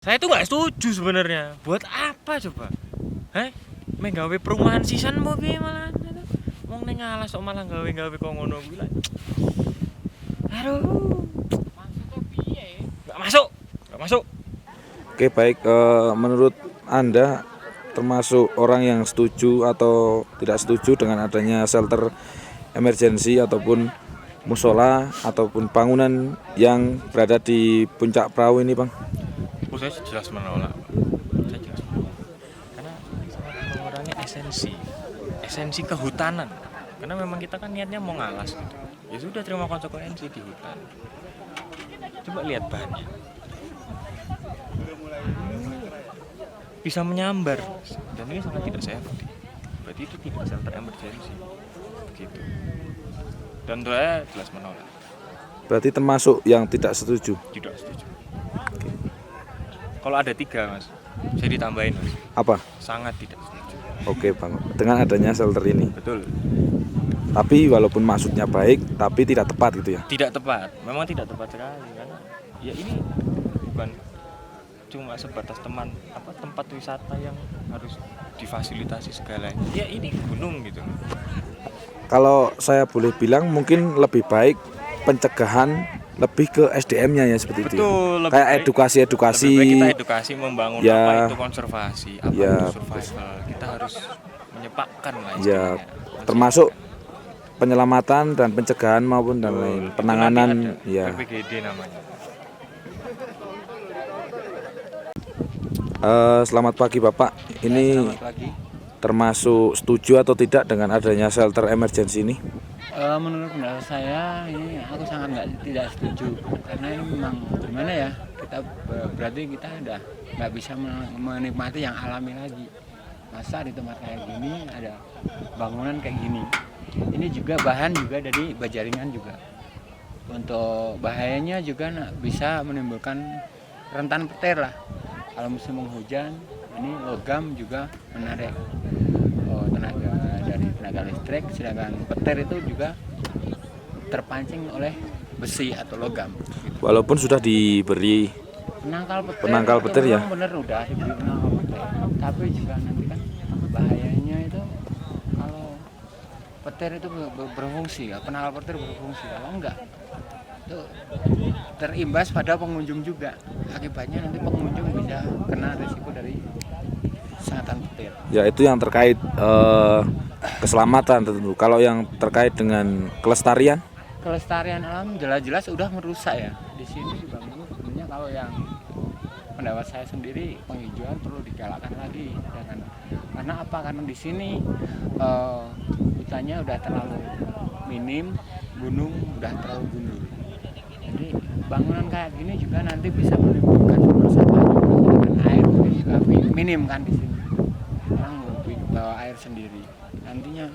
Saya tuh nggak setuju sebenarnya. Buat apa coba? Gawe perumahan sisan mau piye malah. Wong ning alas kok malah gawe kok ngono kuwi lah. Aduh. Maksudnya piye? Nggak masuk. Oke, baik. Menurut Anda termasuk orang yang setuju atau tidak setuju dengan adanya shelter emergency ataupun musola ataupun bangunan yang berada di puncak perahu ini, Bang? Saya jelas menolak. Karena sangat mengurangi esensi kehutanan. Karena memang kita kan niatnya mau ngalas gitu. Ya sudah, terima konsekuensi di hutan. Coba lihat bahannya. Bisa menyambar dan ini sangat tidak safety. Berarti itu tidak shelter emergency. Begitu. Dan saya jelas menolak. Berarti termasuk yang tidak setuju. Tidak setuju. Kalau ada 3, Mas, saya ditambahin, Mas. Apa? Sangat tidak setuju. Oke, Bang. Dengan adanya shelter ini. Betul. Tapi walaupun maksudnya baik, tapi tidak tepat gitu ya. Tidak tepat. Memang tidak tepat sekali karena ya ini bukan cuma sebatas tempat wisata yang harus difasilitasi segalanya. Ya ini gunung gitu. Kalau saya boleh bilang mungkin lebih baik pencegahan lebih ke SDM-nya ya seperti itu. Betul, Kayak edukasi. Lebih baik kita edukasi membangun ya, apa itu konservasi, apa ya, itu survival. Kita harus menyepakkan lah ya, istilahnya. termasuk penyelamatan dan pencegahan maupun dan lain penanganan ya. PPGD namanya. Selamat pagi Bapak. Ini Selamat pagi. termasuk setuju atau tidak dengan adanya shelter emergency ini? Menurut pendapat saya ini aku sangat tidak setuju karena ini memang gimana ya, kita berarti kita udah nggak bisa menikmati yang alami lagi. Masa di tempat kayak gini ada bangunan kayak gini, ini juga bahan juga dari bajaringan juga. Untuk bahayanya juga bisa menimbulkan rentan petir lah. Kalau musim penghujan ini logam juga menarik tenaga dari tenaga listrik, sedangkan petir itu juga terpancing oleh besi atau logam. Walaupun sudah diberi penangkal petir ya. Bener udah diberi penangkal petir, tapi juga nanti kan bahayanya itu kalau petir itu berfungsi ya, penangkal petir berfungsi, kalau enggak itu terimbas pada pengunjung juga. Akibatnya nanti pengunjung bisa kena risiko dari sengatan petir. Ya itu yang terkait keselamatan tentu. Kalau yang terkait dengan kelestarian Alam jelas-jelas udah merusak ya. Di sini dibangun sebenarnya, kalau yang pendapat saya sendiri penghijauan perlu digalakkan lagi. Karena apa? Karena di sini hutannya udah terlalu minim, gunung udah terlalu gundul. Jadi bangunan kayak gini juga nanti bisa menimbulkan sumber sampah juga, dengan air juga minim kan di sini. Orang lebih bawa air sendiri. Nantinya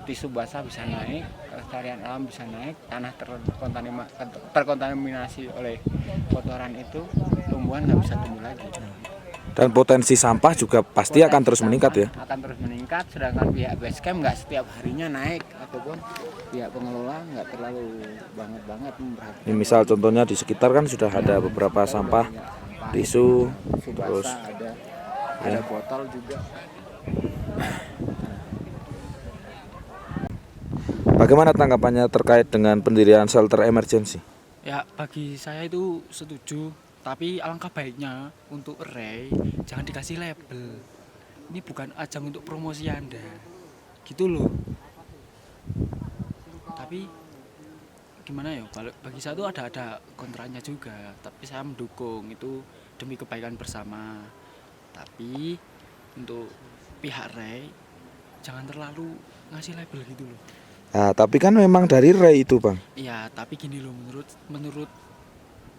tisu basah bisa naik, kelestarian alam bisa naik, tanah terkontaminasi oleh kotoran itu, tumbuhan nggak bisa tumbuh lagi. dan potensi sampah juga pasti akan terus meningkat ya. Akan terus meningkat, sedangkan pihak basecamp nggak setiap harinya naik, ataupun pihak pengelola nggak terlalu banget memperhatikan. Ini misal contohnya di sekitar kan sudah ada beberapa sampah, tisu, terus ada botol juga. bagaimana tanggapannya terkait dengan pendirian shelter emergency? Ya, bagi saya itu setuju, tapi alangkah baiknya untuk array jangan dikasih label. Ini bukan ajang untuk promosi Anda, gitu loh. Tapi gimana ya, bagi saya itu ada kontranya juga, tapi saya mendukung itu demi kebaikan bersama. Tapi untuk pihak array jangan terlalu ngasih label gitu loh. Nah, tapi kan memang dari Ray itu, Bang. Iya, tapi gini loh, menurut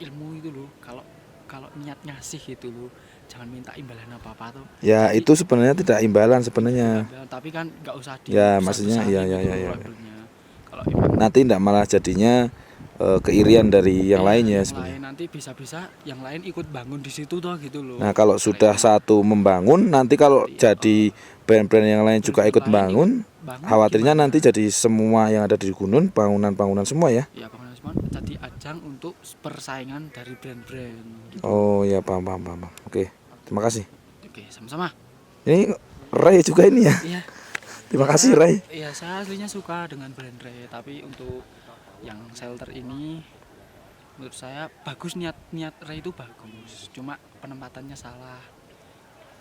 ilmu itu loh, kalau niat ngasih itu loh, jangan minta imbalan apa tuh. Ya, Jadi, itu sebenarnya tidak imbalan sebenarnya. tapi kan nggak usah Ya, maksudnya iya. Kalau Nanti tidak malah jadinya keirian dari yang lainnya sebenarnya. nanti bisa yang lain ikut bangun di situ toh gitu loh. Nah, kalau sudah satu membangun, nanti kalau jadi brand-brand yang lain juga ikut bangun, khawatirnya nanti jadi semua yang ada di gunung bangunan-bangunan semua ya. Ya, bangunan cuman jadi ajang untuk persaingan dari brand-brand gitu. Oh ya, paham. Oke, terima kasih. Oke, sama-sama. Ini Ray juga ini ya. Iya. Terima kasih Ray. Iya, saya aslinya suka dengan brand Ray, tapi untuk yang shelter ini menurut saya bagus, niat Ray itu bagus, cuma penempatannya salah.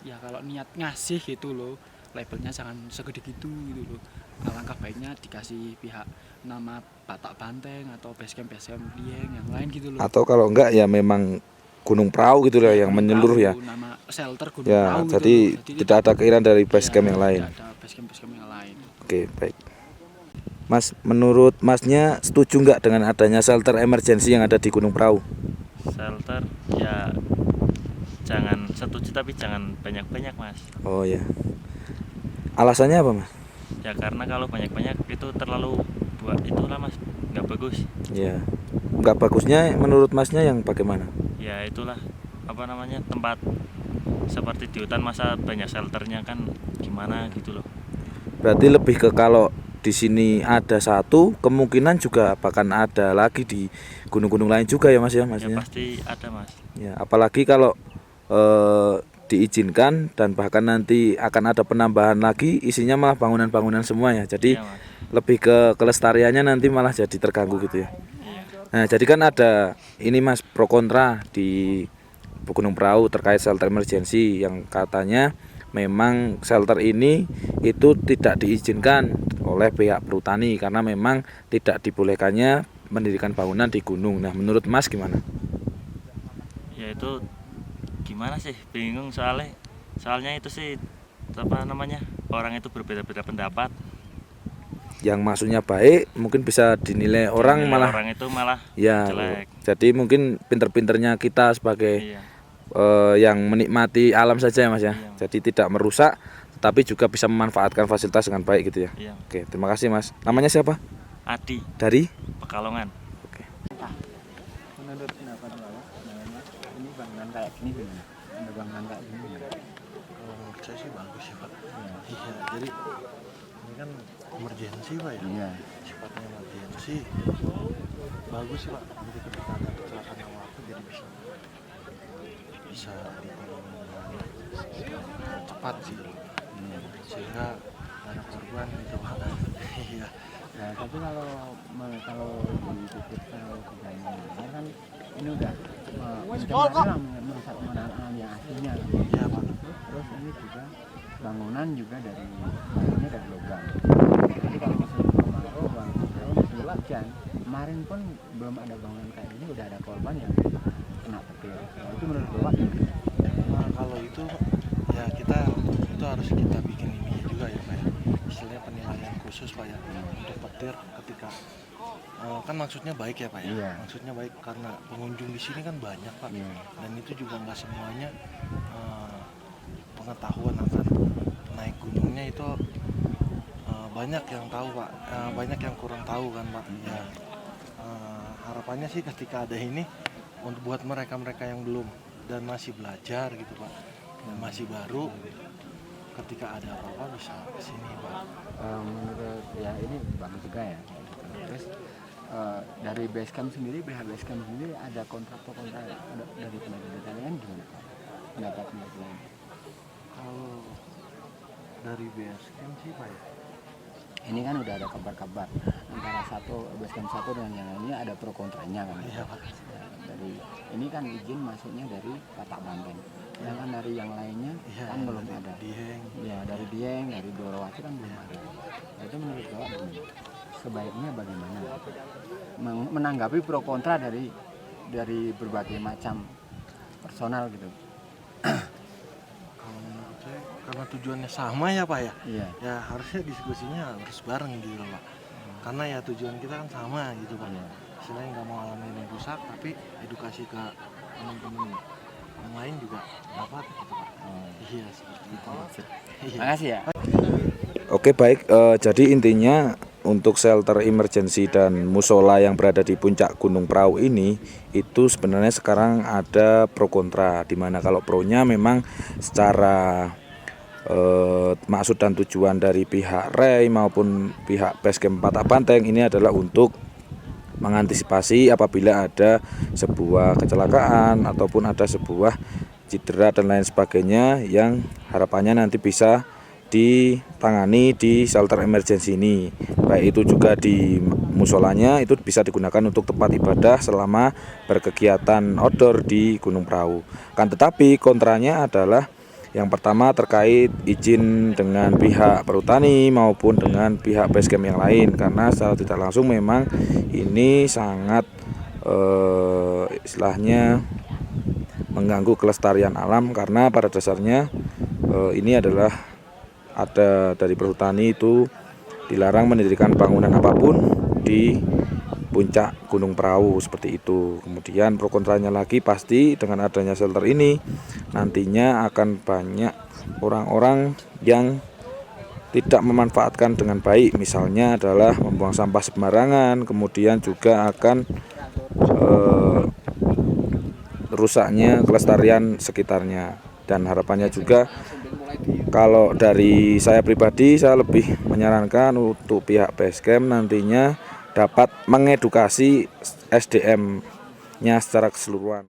Ya kalau niat ngasih gitu loh, labelnya jangan segede gitu loh. Alangkah baiknya dikasih pihak nama Batak Banteng atau basecamp Dieng yang lain gitu loh. Atau kalau enggak ya memang Gunung Prau gitu lah yang Gunung menyeluruh Prau, ya. Nama shelter Gunung Ya, Prau gitu jadi loh. tidak ada keinginan dari basecamp iya, yang lain. Tidak ada basecamp yang lain. Oke, baik. Mas, menurut Masnya setuju nggak dengan adanya shelter emergency yang ada di Gunung Prau? Shelter ya jangan setuju tapi jangan banyak-banyak Mas. Oh ya. Alasannya apa Mas? Ya karena kalau banyak-banyak itu terlalu buat itulah Mas, nggak bagus. Ya. Nggak bagusnya menurut Masnya yang bagaimana? Ya itulah apa namanya, tempat seperti di hutan masa banyak shelternya kan gimana gitu loh. Berarti lebih ke kalau di sini ada satu, kemungkinan juga bahkan ada lagi di gunung-gunung lain juga ya Mas ya, Ya Masnya. pasti ada Mas. Ya, apalagi kalau diizinkan dan bahkan nanti akan ada penambahan lagi, isinya malah bangunan-bangunan semua ya. Jadi Iya Mas. lebih ke kelestariannya nanti malah jadi terganggu gitu ya. Nah, jadi kan ada ini Mas pro kontra di Gunung Prau terkait shelter emergency yang katanya memang shelter ini itu tidak diizinkan oleh pihak perhutani karena memang tidak dibolehkannya mendirikan bangunan di gunung. Nah, menurut Mas gimana? Ya itu gimana sih, bingung soalnya itu sih apa namanya, orang itu berbeda-beda pendapat. Yang maksudnya baik mungkin bisa dinilai orang Dinilai malah orang itu malah ya jelek. jadi mungkin pinter-pinternya kita sebagai Iya. yang menikmati alam saja ya Mas ya. Iya. Jadi tidak merusak tetapi juga bisa memanfaatkan fasilitas dengan baik gitu ya. Iya. Oke, terima kasih Mas. Namanya siapa? Adi Dari? Pekalongan. Oke. Menurut pendapat Bapak, ini bangunan kayak gini gimana? Ada bangunan kayak gini gimana? Kalau menurut saya sih bagus ya Pak. Iya, jadi ini kan emergency Pak ya. Iya. Sifatnya emergency. Bagus sih Pak. Jadi ketika ada kecelakaan yang apa jadi bisa ditangani dengan cepat sih. Sehingga nggak ada korban gitu Pak. Iya. Nah, tapi kalau dipikir kalau kebanyakan kan ini udah merusak pemandangan alam yang aslinya. Iya Pak. Terus ini juga bangunan juga bangunannya dari logam. Jadi kalau musim kemarau, musim hujan, kemarin pun belum ada bangunan kayak ini udah ada korban yang kena petir. Nah, itu menurut Bapak gimana? Nah, kalau itu ya itu harus kita bikin ini juga ya Pak ya. Istilahnya penilaian khusus Pak ya untuk petir ketika kan maksudnya baik ya Pak ya. Iya. Maksudnya baik karena pengunjung di sini kan banyak Pak. Iya. Dan itu juga nggak semuanya pengetahuan akan naik gunungnya itu banyak yang tahu Pak. Banyak yang kurang tahu kan Pak. Ya. Harapannya sih ketika ada ini untuk buat mereka-mereka yang belum dan masih belajar gitu Pak, dan masih baru, ketika ada apa-apa bisa kesini Pak. Menurut ya ini bagus juga ya. Terus dari basecamp sendiri, pihak basecamp sendiri ada kontrak dari tenaga kalian gimana Pak? Pendapatnya kalian? Kalau dari basecamp sih Pak ya, Ini kan udah ada kabar-kabar antara basecamp satu dengan yang lainnya ada pro kontranya kan. iya Pak. Ya, dari ini kan izin masuknya dari Batak Banteng. Sedangkan dari yang lainnya Iya, kan belum dari ada. Dieng. Ya dari Dieng, dari Dorowati kan belum ada. Nah, itu menurut Bapak gimana? Sebaiknya bagaimana? Menanggapi pro kontra dari berbagai macam personal gitu. Kalau menurut saya karena tujuannya sama ya Pak ya, Iya. ya harusnya diskusinya harus bareng gitu loh Pak. Karena ya tujuan kita kan sama gitu Pak. Iya. Istilahnya nggak mau alamin yang rusak, tapi edukasi ke teman-teman yang lain juga dapat gitu Pak. Iya seperti itu. Iya. Makasih ya. Oke, baik. Jadi intinya untuk shelter emergency dan musola yang berada di puncak Gunung Prau ini itu sebenarnya sekarang ada pro kontra, dimana kalau pronya memang secara maksud dan tujuan dari pihak Ray maupun pihak basecamp Batak Banteng ini adalah untuk mengantisipasi apabila ada sebuah kecelakaan ataupun ada sebuah cedera dan lain sebagainya yang harapannya nanti bisa ditangani di shelter emergency ini. Baik itu juga di musolanya itu bisa digunakan untuk tempat ibadah selama berkegiatan outdoor di Gunung Prau. Kan tetapi kontranya adalah yang pertama terkait izin dengan pihak perhutani maupun dengan pihak basecamp yang lain, karena secara tidak langsung memang ini sangat istilahnya mengganggu kelestarian alam, karena pada dasarnya ini adalah ada dari perhutani itu dilarang mendirikan bangunan apapun di puncak Gunung Prau seperti itu. Kemudian pro kontranya lagi pasti dengan adanya shelter ini nantinya akan banyak orang-orang yang tidak memanfaatkan dengan baik, misalnya adalah membuang sampah sembarangan, kemudian juga akan rusaknya kelestarian sekitarnya. Dan harapannya juga kalau dari saya pribadi, saya lebih menyarankan untuk pihak basecamp nantinya dapat mengedukasi SDM-nya secara keseluruhan.